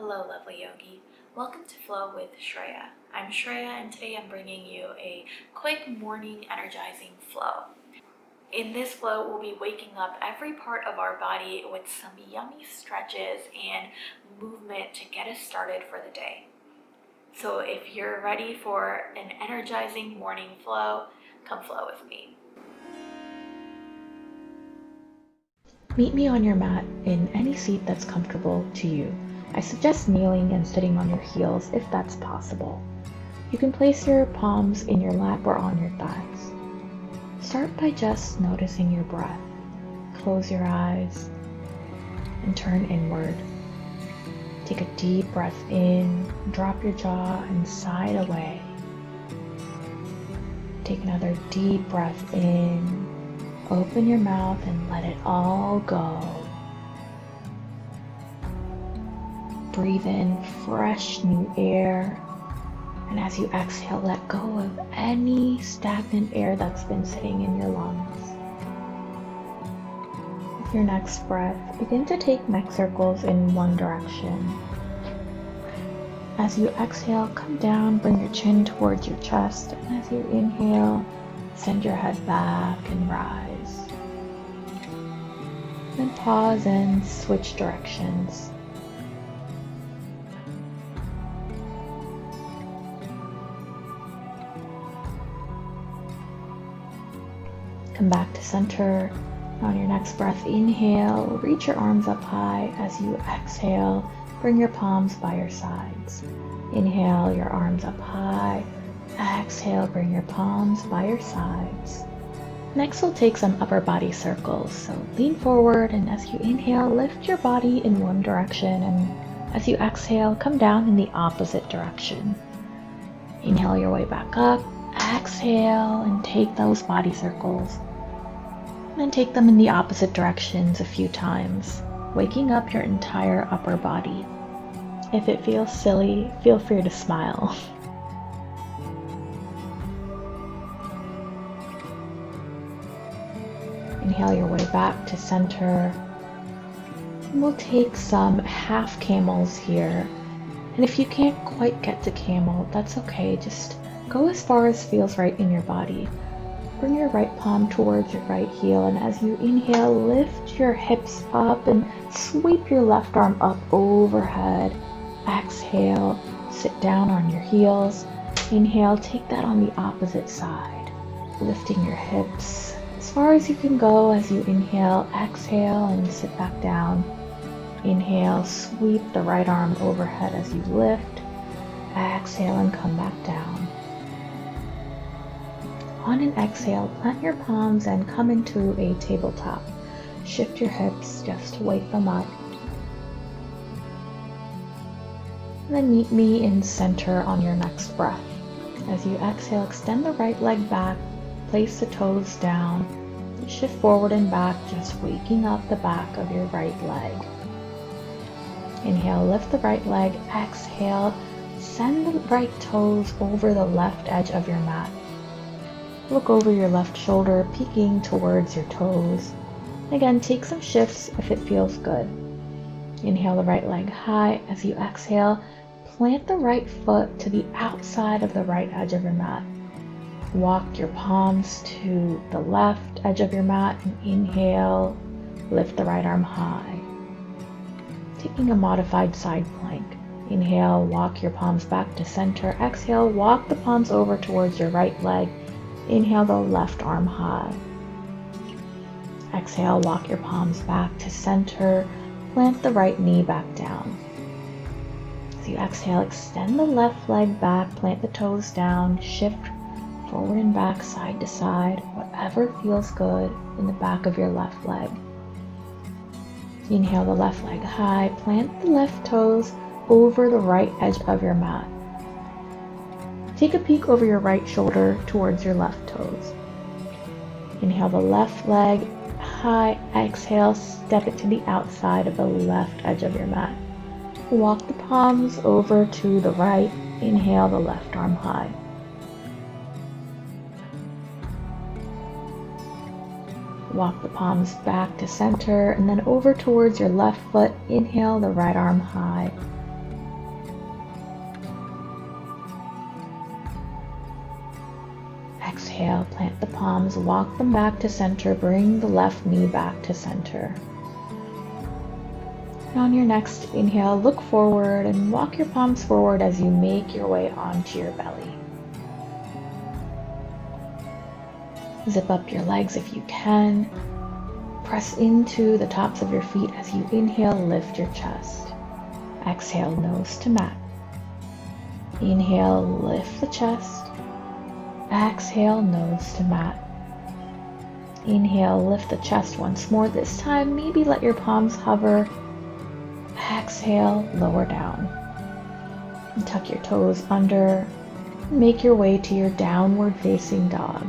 Hello, lovely yogi. Welcome to Flow with Shreya. I'm Shreya, and today I'm bringing you a quick morning energizing flow. In this flow, we'll be waking up every part of our body with some yummy stretches and movement to get us started for the day. So if you're ready for an energizing morning flow, come flow with me. Meet me on your mat in any seat that's comfortable to you. I suggest kneeling and sitting on your heels if that's possible. You can place your palms in your lap or on your thighs. Start by just noticing your breath. Close your eyes and turn inward. Take a deep breath in, drop your jaw and side away. Take another deep breath in, open your mouth and let it all go. Breathe in fresh new air, and as you exhale, let go of any stagnant air that's been sitting in your lungs. With your next breath, begin to take neck circles in one direction. As you exhale, come down, bring your chin towards your chest, and as you inhale, send your head back and rise. Then pause and switch directions. Come back to center. On your next breath, inhale, reach your arms up high. As you exhale, bring your palms by your sides. Inhale, your arms up high. Exhale, bring your palms by your sides. Next, we'll take some upper body circles. So lean forward, and as you inhale, lift your body in one direction, and as you exhale, come down in the opposite direction. Inhale your way back up. Exhale and take those body circles. And then take them in the opposite directions a few times, waking up your entire upper body. If it feels silly, feel free to smile. Inhale your way back to center. And we'll take some half camels here. And if you can't quite get to camel, that's okay. Just go as far as feels right in your body. Bring your right palm towards your right heel, and as you inhale, lift your hips up and sweep your left arm up overhead. Exhale, sit down on your heels. Inhale, take that on the opposite side, lifting your hips as far as you can go. As you inhale, exhale and sit back down. Inhale, sweep the right arm overhead as you lift. Exhale and come back down. On an exhale, plant your palms and come into a tabletop. Shift your hips just to wake them up. And then meet me in center on your next breath. As you exhale, extend the right leg back, place the toes down, shift forward and back, just waking up the back of your right leg. Inhale, lift the right leg. Exhale, send the right toes over the left edge of your mat. Look over your left shoulder, peeking towards your toes. Again, take some shifts if it feels good. Inhale the right leg high. As you exhale, plant the right foot to the outside of the right edge of your mat. Walk your palms to the left edge of your mat and inhale, lift the right arm high. Taking a modified side plank. Inhale, walk your palms back to center. Exhale, walk the palms over towards your right leg. Inhale the left arm high. Exhale, walk your palms back to center. Plant the right knee back down. As you exhale, extend the left leg back, plant the toes down, shift forward and back, side to side, whatever feels good in the back of your left leg. Inhale the left leg high, plant the left toes over the right edge of your mat. Take a peek over your right shoulder towards your left toes. Inhale the left leg high. Exhale, step it to the outside of the left edge of your mat. Walk the palms over to the right. Inhale the left arm high. Walk the palms back to center and then over towards your left foot. Inhale the right arm high. Exhale, plant the palms, walk them back to center, bring the left knee back to center. And on your next inhale, look forward and walk your palms forward as you make your way onto your belly. Zip up your legs if you can. Press into the tops of your feet as you inhale, lift your chest. Exhale, nose to mat. Inhale, lift the chest. Exhale, nose to mat. Inhale, lift the chest once more. This time, maybe let your palms hover. Exhale, lower down. And tuck your toes under. Make your way to your downward facing dog.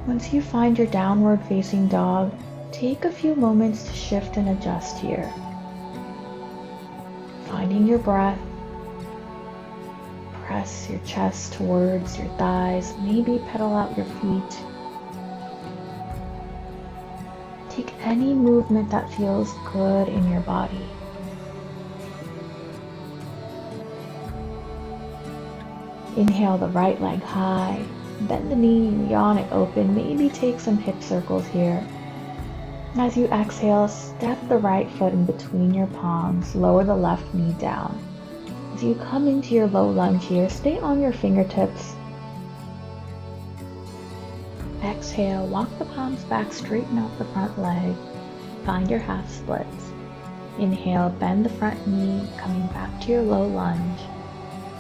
Once you find your downward facing dog, take a few moments to shift and adjust here. Finding your breath. Press your chest towards your thighs, maybe pedal out your feet. Take any movement that feels good in your body. Inhale the right leg high, bend the knee, yawn it open, maybe take some hip circles here. As you exhale, step the right foot in between your palms, lower the left knee down. As you come into your low lunge here, stay on your fingertips. Exhale, walk the palms back, straighten out the front leg. Find your half splits. Inhale, bend the front knee, coming back to your low lunge.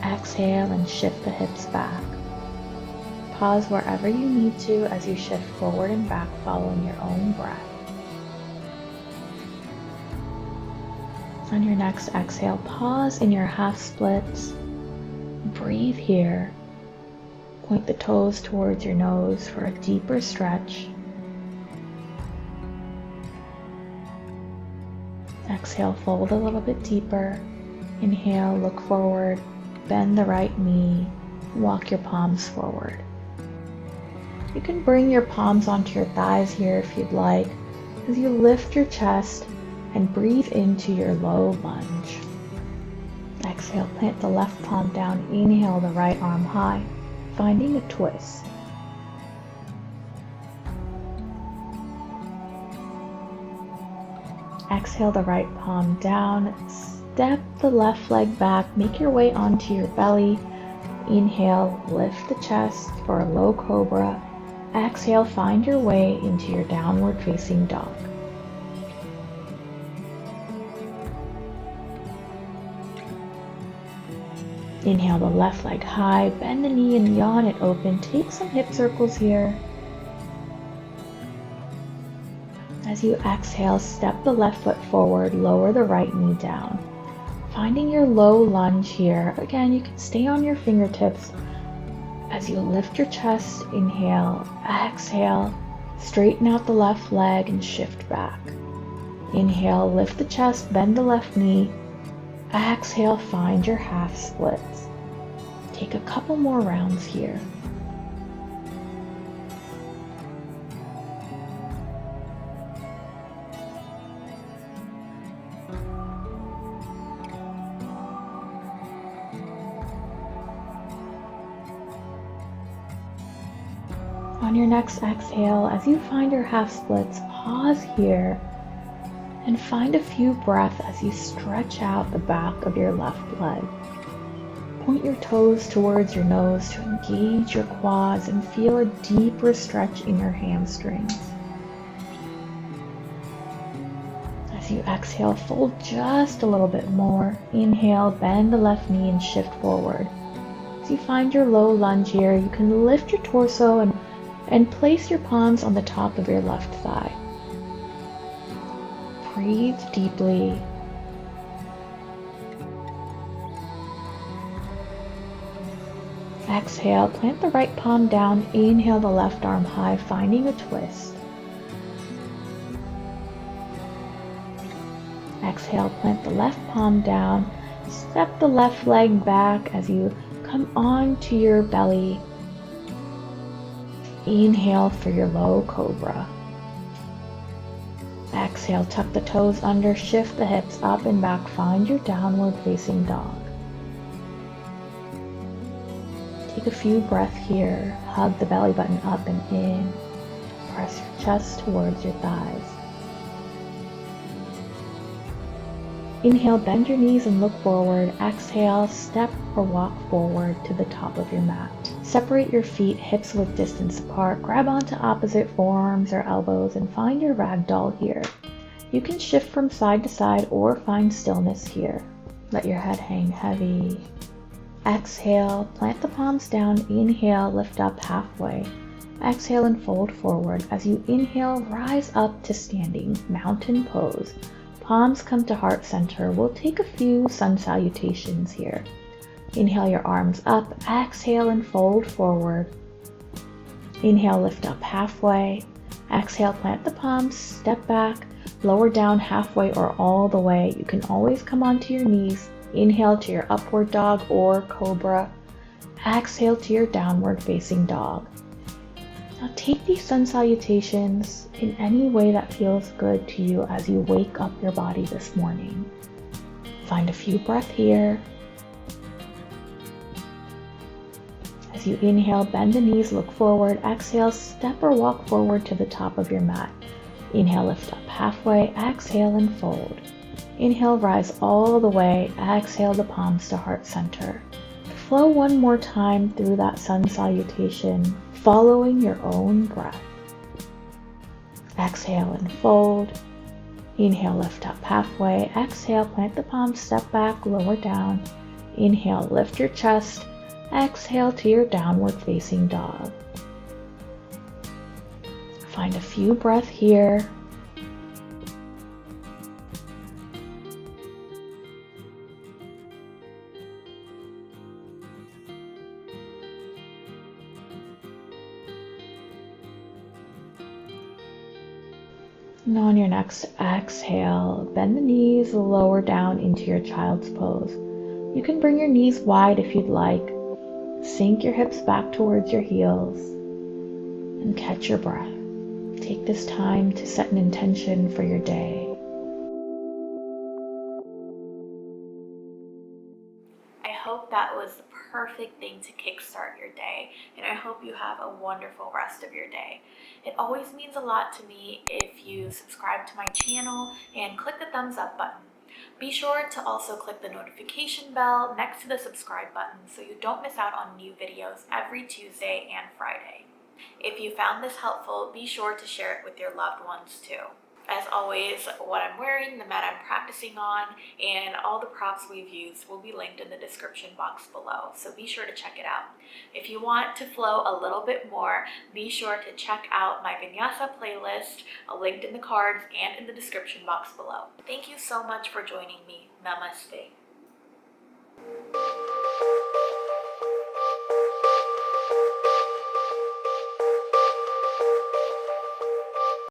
Exhale and shift the hips back. Pause wherever you need to as you shift forward and back, following your own breath. On your next exhale, pause in your half splits. Breathe here. Point the toes towards your nose for a deeper stretch. Exhale, fold a little bit deeper. Inhale, look forward, bend the right knee, walk your palms forward. You can bring your palms onto your thighs here if you'd like, as you lift your chest and breathe into your low lunge. Exhale, plant the left palm down, inhale the right arm high, finding a twist. Exhale the right palm down, step the left leg back, make your way onto your belly. Inhale, lift the chest for a low cobra. Exhale, find your way into your downward facing dog. Inhale the left leg high, bend the knee and yawn it open. Take some hip circles here. As you exhale, step the left foot forward, lower the right knee down. Finding your low lunge here. Again, you can stay on your fingertips. As you lift your chest, inhale, exhale, straighten out the left leg and shift back. Inhale, lift the chest, bend the left knee. Exhale, find your half splits. Take a couple more rounds here. On your next exhale, as you find your half splits, pause here and find a few breaths as you stretch out the back of your left leg. Point your toes towards your nose to engage your quads and feel a deeper stretch in your hamstrings. As you exhale, fold just a little bit more. Inhale, bend the left knee and shift forward. As you find your low lunge here, you can lift your torso and place your palms on the top of your left thigh. Breathe deeply. Exhale, plant the right palm down, inhale the left arm high, finding a twist. Exhale, plant the left palm down, step the left leg back as you come onto your belly. Inhale for your low cobra. Exhale, tuck the toes under, shift the hips up and back, find your downward facing dog. Take a few breaths here. Hug the belly button up and in. Press your chest towards your thighs. Inhale, bend your knees and look forward. Exhale, step or walk forward to the top of your mat. Separate your feet hips width distance apart. Grab onto opposite forearms or elbows and find your ragdoll here. You can shift from side to side or find stillness here. Let your head hang heavy. Exhale, plant the palms down. Inhale, lift up halfway. Exhale and fold forward. As you inhale, rise up to standing mountain pose. Palms come to heart center. We'll take a few sun salutations here. Inhale your arms up. Exhale and fold forward. Inhale, lift up halfway. Exhale, plant the palms, step back, lower down halfway or all the way. You can always come onto your knees. Inhale to your upward dog or cobra. Exhale to your downward facing dog. Now take these sun salutations in any way that feels good to you as you wake up your body this morning. Find a few breaths here. As you inhale, bend the knees, look forward. Exhale, step or walk forward to the top of your mat. Inhale, lift up halfway. Exhale and fold. Inhale, rise all the way. Exhale the palms to heart center. Flow one more time through that sun salutation, following your own breath. Exhale and fold. Inhale, lift up halfway. Exhale, plant the palms, step back, lower down. Inhale, lift your chest. Exhale to your downward facing dog. Find a few breaths here. And on your next exhale, bend the knees, lower down into your child's pose. You can bring your knees wide if you'd like. Sink your hips back towards your heels and catch your breath. Take this time to set an intention for your day. I hope that was the perfect thing to kickstart your day, and I hope you have a wonderful rest of your day. It always means a lot to me if you subscribe to my channel and click the thumbs up button. Be sure to also click the notification bell next to the subscribe button so you don't miss out on new videos every Tuesday and Friday. If you found this helpful, be sure to share it with your loved ones too. As always, what I'm wearing, the mat I'm practicing on, and all the props we've used will be linked in the description box below, so be sure to check it out. If you want to flow a little bit more, be sure to check out my Vinyasa playlist, linked in the cards and in the description box below. Thank you so much for joining me. Namaste.